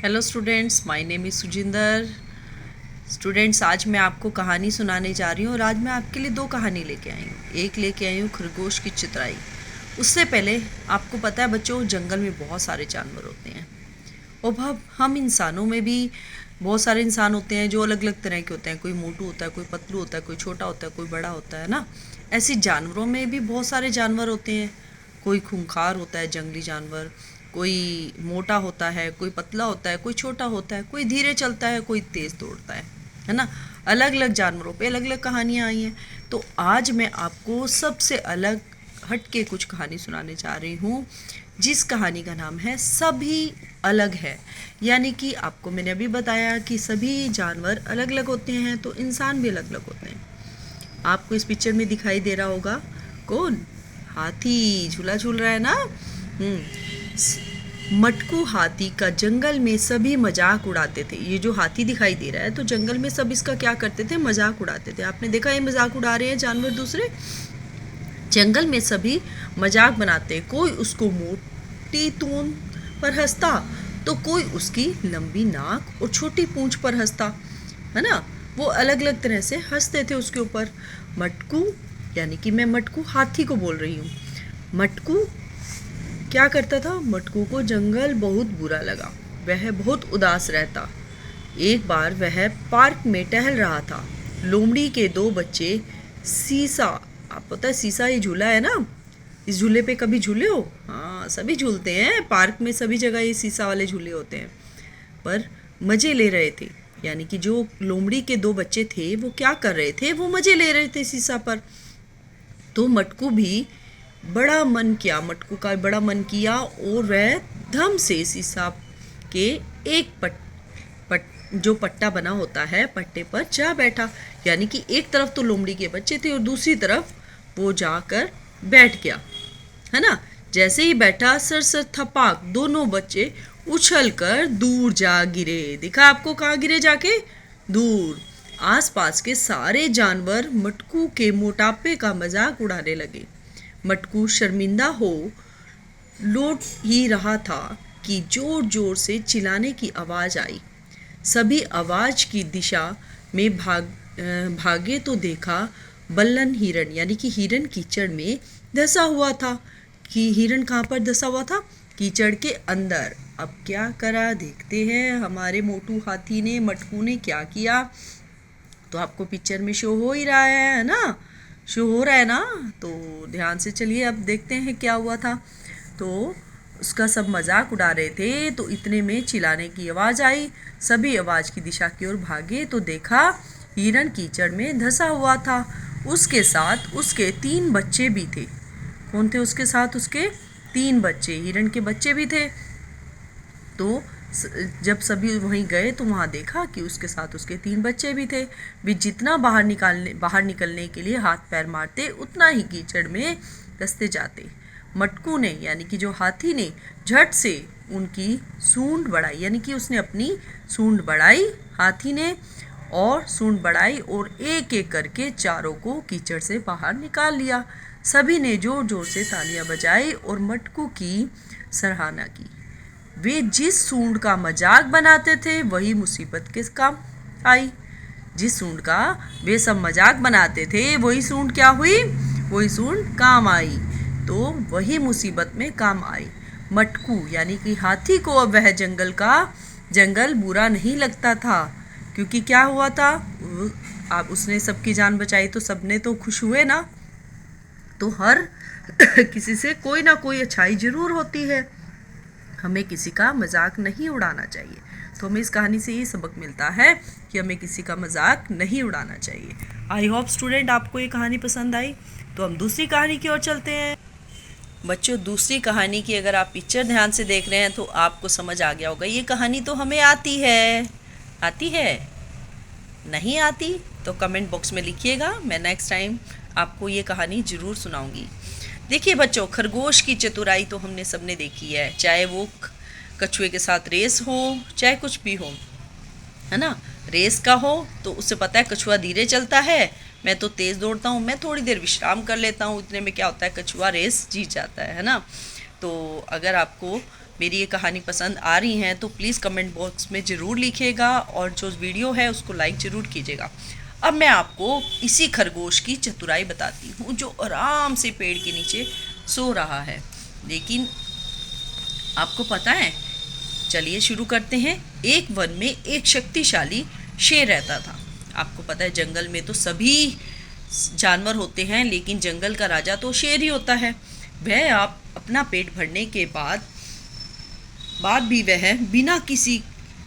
Hello students, my name is Sujinder. Students, आज मैं आपको कहानी सुनाने जा रही हूँ और आज मैं आपके लिए दो कहानी लेके आई हूँ। एक लेके आई हूँ खरगोश की चितराई। उससे पहले आपको पता है बच्चों, जंगल में बहुत सारे जानवर होते हैं और हम इंसानों में भी बहुत सारे इंसान होते हैं जो अलग अलग तरह के होते हैं। कोई मोटू होता है, कोई पतलू होता है, कोई छोटा होता है, कोई बड़ा होता है ना। ऐसे जानवरों में भी बहुत सारे जानवर होते हैं। कोई खूंखार होता है, जंगली जानवर, कोई मोटा होता है, कोई पतला होता है, कोई छोटा होता है, कोई धीरे चलता है, कोई तेज़ दौड़ता है ना। अलग अलग जानवरों पे अलग अलग कहानियाँ आई हैं। तो आज मैं आपको सबसे अलग हट के कुछ कहानी सुनाने जा रही हूँ, जिस कहानी का नाम है सभी अलग है। यानी कि आपको मैंने अभी बताया कि सभी जानवर अलग अलग होते हैं, तो इंसान भी अलग अलग होते हैं। आपको इस पिक्चर में दिखाई दे रहा होगा कौन? हाथी झूला झूल रहा है ना। मटकू हाथी का जंगल में सभी मजाक उड़ाते थे। ये जो हाथी दिखाई दे रहा है, तो जंगल में सब इसका क्या करते थे? मजाक उड़ाते थे। आपने देखा ये मजाक उड़ा रहे हैं जानवर दूसरे। जंगल में सभी मजाक बनाते। कोई उसको मोटी तून पर हंसता, तो कोई उसकी लंबी नाक और छोटी पूंछ पर हंसता, है ना। वो अलग अलग तरह से हंसते थे उसके ऊपर। मटकू, यानी कि मैं मटकू हाथी को बोल रही हूँ। मटकू क्या करता था? मटकू को जंगल बहुत बुरा लगा। वह बहुत उदास रहता। एक बार वह पार्क में टहल रहा था। लोमड़ी के दो बच्चे सीसा, आप पता है सीसा ये झूला है ना, इस झूले पे कभी झूले हो? हाँ, सभी झूलते हैं पार्क में, सभी जगह ये सीसा वाले झूले होते हैं। पर मज़े ले रहे थे। यानी कि जो लोमड़ी के दो बच्चे थे वो क्या कर रहे थे? वो मज़े ले रहे थे सीसा पर। तो मटकू भी मटकू का बड़ा मन किया और वह धम से सीसा के एक जो पट्टा बना होता है, पट्टे पर जा बैठा। यानी कि एक तरफ तो लोमड़ी के बच्चे थे और दूसरी तरफ वो जाकर बैठ गया, है ना। जैसे ही बैठा, सर सर थपाक, दोनों बच्चे उछल कर दूर जा गिरे। दिखा आपको कहाँ गिरे जाके? दूर। आसपास के सारे जानवर मटकू के मोटापे का मजाक उड़ाने लगे। मटकू शर्मिंदा हो लौट ही रहा था कि जोर जोर से चिल्लाने की आवाज़ आई। सभी आवाज़ की दिशा में भागे तो देखा बल्लन हिरन, यानी कि हिरन कीचड़ में धंसा हुआ था। कि हिरन कहाँ पर धंसा हुआ था? कीचड़ के अंदर। अब क्या करा देखते हैं हमारे मोटू हाथी ने, मटकू ने क्या किया। तो आपको पिक्चर में शो हो ही रहा है ना, शो हो रहा है ना। तो ध्यान से चलिए, अब देखते हैं क्या हुआ था। तो उसका सब मजाक उड़ा रहे थे, तो इतने में चिल्लाने की आवाज़ आई। सभी आवाज़ की दिशा की ओर भागे तो देखा हिरन कीचड़ में धंसा हुआ था। उसके साथ उसके 3 बच्चे भी थे। कौन थे उसके साथ? उसके 3 बच्चे, हिरन के बच्चे भी थे। तो जब सभी वहीं गए तो वहाँ देखा कि उसके साथ उसके 3 बच्चे भी थे। वे जितना बाहर निकलने के लिए हाथ पैर मारते, उतना ही कीचड़ में धंसते जाते। मटकू ने, यानी कि जो हाथी ने, झट से उनकी सूंड बढ़ाई। यानी कि उसने अपनी सूंड बढ़ाई, हाथी ने, और सूंड बढ़ाई और एक एक करके चारों को कीचड़ से बाहर निकाल लिया। सभी ने जोर जोर से तालियां बजाई और मटकू की सराहना की। वे जिस सूंड का मजाक बनाते थे वही मुसीबत के काम आई। जिस सूंड का वे सब मजाक बनाते थे वही सूंड क्या हुई? वही सूंड काम आई। तो वही मुसीबत में काम आई। मटकू, यानी कि हाथी को अब वह जंगल बुरा नहीं लगता था। क्योंकि क्या हुआ था? अब उसने सबकी जान बचाई तो सबने तो खुश हुए ना। तो हर किसी से कोई ना कोई अच्छाई जरूर होती है। हमें किसी का मजाक नहीं उड़ाना चाहिए। तो हमें इस कहानी से ये सबक मिलता है कि हमें किसी का मजाक नहीं उड़ाना चाहिए। आई होप स्टूडेंट आपको ये कहानी पसंद आई। तो हम दूसरी कहानी की ओर चलते हैं। बच्चों, दूसरी कहानी की अगर आप पिक्चर ध्यान से देख रहे हैं तो आपको समझ आ गया होगा, ये कहानी तो हमें आती है। आती है? नहीं आती तो कमेंट बॉक्स में लिखिएगा, मैं नेक्स्ट टाइम आपको ये कहानी ज़रूर सुनाऊंगी। देखिए बच्चों, खरगोश की चतुराई तो हमने सबने देखी है, चाहे वो कछुए के साथ रेस हो, चाहे कुछ भी हो, है ना। रेस का हो तो उससे पता है कछुआ धीरे चलता है, मैं तो तेज़ दौड़ता हूँ, मैं थोड़ी देर विश्राम कर लेता हूँ, इतने में क्या होता है, कछुआ रेस जीत जाता है ना। तो अगर आपको मेरी ये कहानी पसंद आ रही हैं तो प्लीज़ कमेंट बॉक्स में ज़रूर लिखिएगा और जो वीडियो है उसको लाइक ज़रूर कीजिएगा। अब मैं आपको इसी खरगोश की चतुराई बताती हूँ जो आराम से पेड़ के नीचे सो रहा है। लेकिन आपको पता है, चलिए शुरू करते हैं। एक वन में एक शक्तिशाली शेर रहता था। आपको पता है जंगल में तो सभी जानवर होते हैं, लेकिन जंगल का राजा तो शेर ही होता है। वह आप अपना पेट भरने के बाद भी वह बिना किसी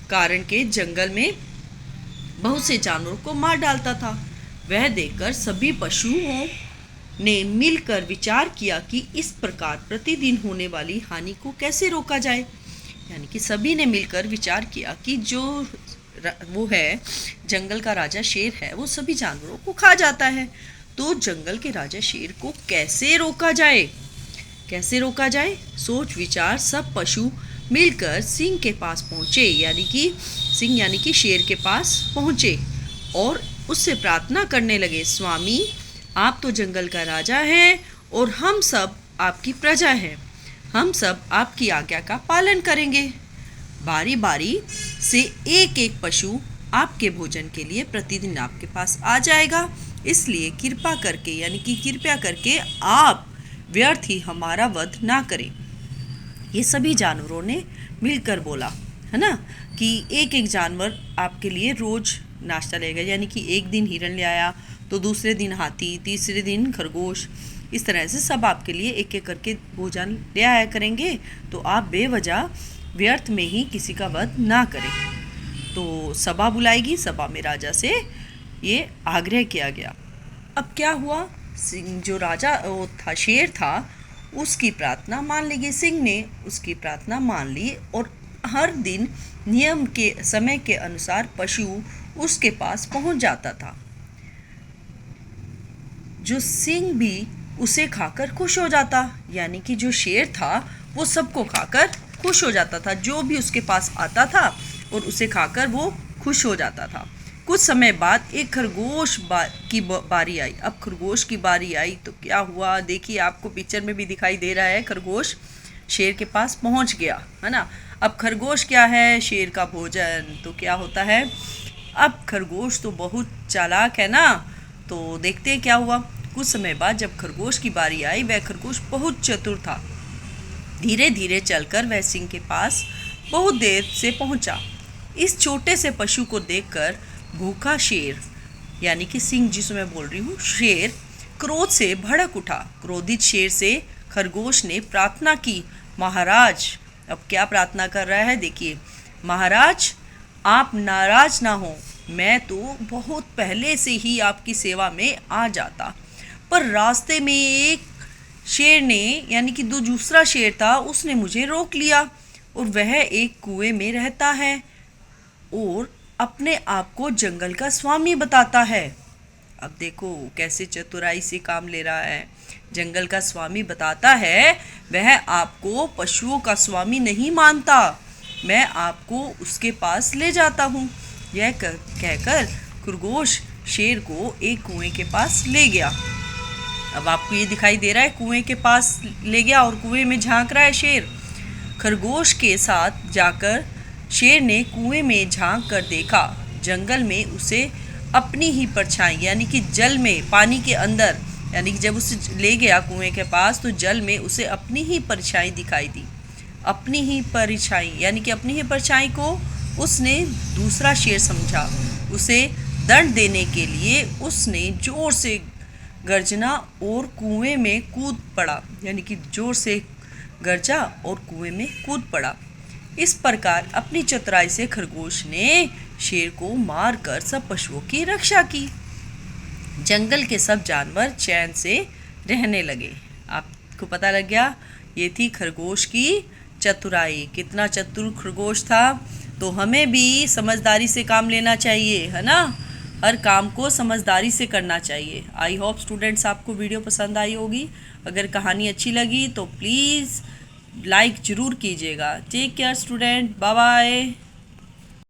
कारण के जंगल में बहुत से जानवरों को मार डालता था। वह देखकर सभी पशुओं ने मिलकर विचार किया कि इस प्रकार प्रतिदिन होने वाली हानि को कैसे रोका जाए। यानी कि सभी ने मिलकर विचार किया कि जो वो है जंगल का राजा शेर है, वो सभी जानवरों को खा जाता है। तो जंगल के राजा शेर को कैसे रोका जाए, सोच विचार सब पशु मिलकर सिंह के पास पहुँचे। यानी कि शेर के पास पहुँचे और उससे प्रार्थना करने लगे, स्वामी आप तो जंगल का राजा हैं और हम सब आपकी प्रजा हैं। हम सब आपकी आज्ञा का पालन करेंगे। बारी बारी से एक एक पशु आपके भोजन के लिए प्रतिदिन आपके पास आ जाएगा। इसलिए कृपया करके आप व्यर्थ ही हमारा वध ना करें। ये सभी जानवरों ने मिलकर बोला, है ना, कि एक एक जानवर आपके लिए रोज नाश्ता लेगा। यानी कि एक दिन हिरण ले आया तो दूसरे दिन हाथी, तीसरे दिन खरगोश, इस तरह से सब आपके लिए एक एक करके भोजन ले आया करेंगे। तो आप बेवजह व्यर्थ में ही किसी का वध ना करें। तो सभा बुलाएगी। सभा में राजा से ये आग्रह किया गया। अब क्या हुआ, सिंह जो राजा वो था, शेर था, उसकी प्रार्थना मान ली। सिंह ने उसकी प्रार्थना मान ली और हर दिन नियम के समय के अनुसार पशु उसके पास पहुंच जाता था। जो सिंह भी उसे खाकर खुश हो जाता। यानी कि जो शेर था वो सबको खाकर खुश हो जाता था। जो भी उसके पास आता था और उसे खाकर वो खुश हो जाता था। कुछ समय बाद एक खरगोश की बारी आई। अब खरगोश की बारी आई तो क्या हुआ, देखिए आपको पिक्चर में भी दिखाई दे रहा है। खरगोश शेर के पास पहुंच गया, है ना। अब खरगोश क्या है, शेर का भोजन। तो क्या होता है, अब खरगोश तो बहुत चालाक है ना। तो देखते हैं क्या हुआ। कुछ समय बाद जब खरगोश की बारी आई, वह खरगोश बहुत चतुर था। धीरे धीरे चलकर वह सिंह के पास बहुत देर से पहुंचा। इस छोटे से पशु को देखकर भूखा शेर, यानी कि सिंह जिसे मैं बोल रही हूँ, शेर क्रोध से भड़क उठा। क्रोधित शेर से खरगोश ने प्रार्थना की, महाराज। अब क्या प्रार्थना कर रहा है, देखिए, महाराज आप नाराज ना हो, मैं तो बहुत पहले से ही आपकी सेवा में आ जाता, पर रास्ते में एक शेर ने, यानी कि दूसरा शेर था, उसने मुझे रोक लिया और वह एक कुएं में रहता है और अपने आप को जंगल का स्वामी बताता है। अब देखो कैसे चतुराई से काम ले रहा है। जंगल का स्वामी बताता है, वह आपको पशुओं का स्वामी नहीं मानता, मैं आपको उसके पास ले जाता हूँ। यह कहकर खरगोश शेर को एक कुएं के पास ले गया। अब आपको ये दिखाई दे रहा है, कुएं के पास ले गया और कुएं में झांक रहा है शेर। खरगोश के साथ जाकर शेर ने कुएं में झांक कर देखा, जंगल में उसे अपनी ही परछाई, यानी कि जल में, पानी के अंदर, यानी कि जब उसे ले गया कुएं के पास तो जल में उसे अपनी ही परछाई दिखाई दी। अपनी ही परछाई, यानी कि अपनी ही परछाई को उसने दूसरा शेर समझा। उसे दंड देने के लिए उसने जोर से गर्जना और कुएं में कूद पड़ा, यानी कि जोर से गरजा और कुएं में कूद पड़ा। इस प्रकार अपनी चतुराई से खरगोश ने शेर को मारकर सब पशुओं की रक्षा की। जंगल के सब जानवर चैन से रहने लगे। आपको पता लग गया, ये थी खरगोश की चतुराई। कितना चतुर खरगोश था। तो हमें भी समझदारी से काम लेना चाहिए, है ना। हर काम को समझदारी से करना चाहिए। आई होप स्टूडेंट्स आपको वीडियो पसंद आई होगी। अगर कहानी अच्छी लगी तो प्लीज़ लाइक ज़रूर कीजिएगा। Take care student, bye bye.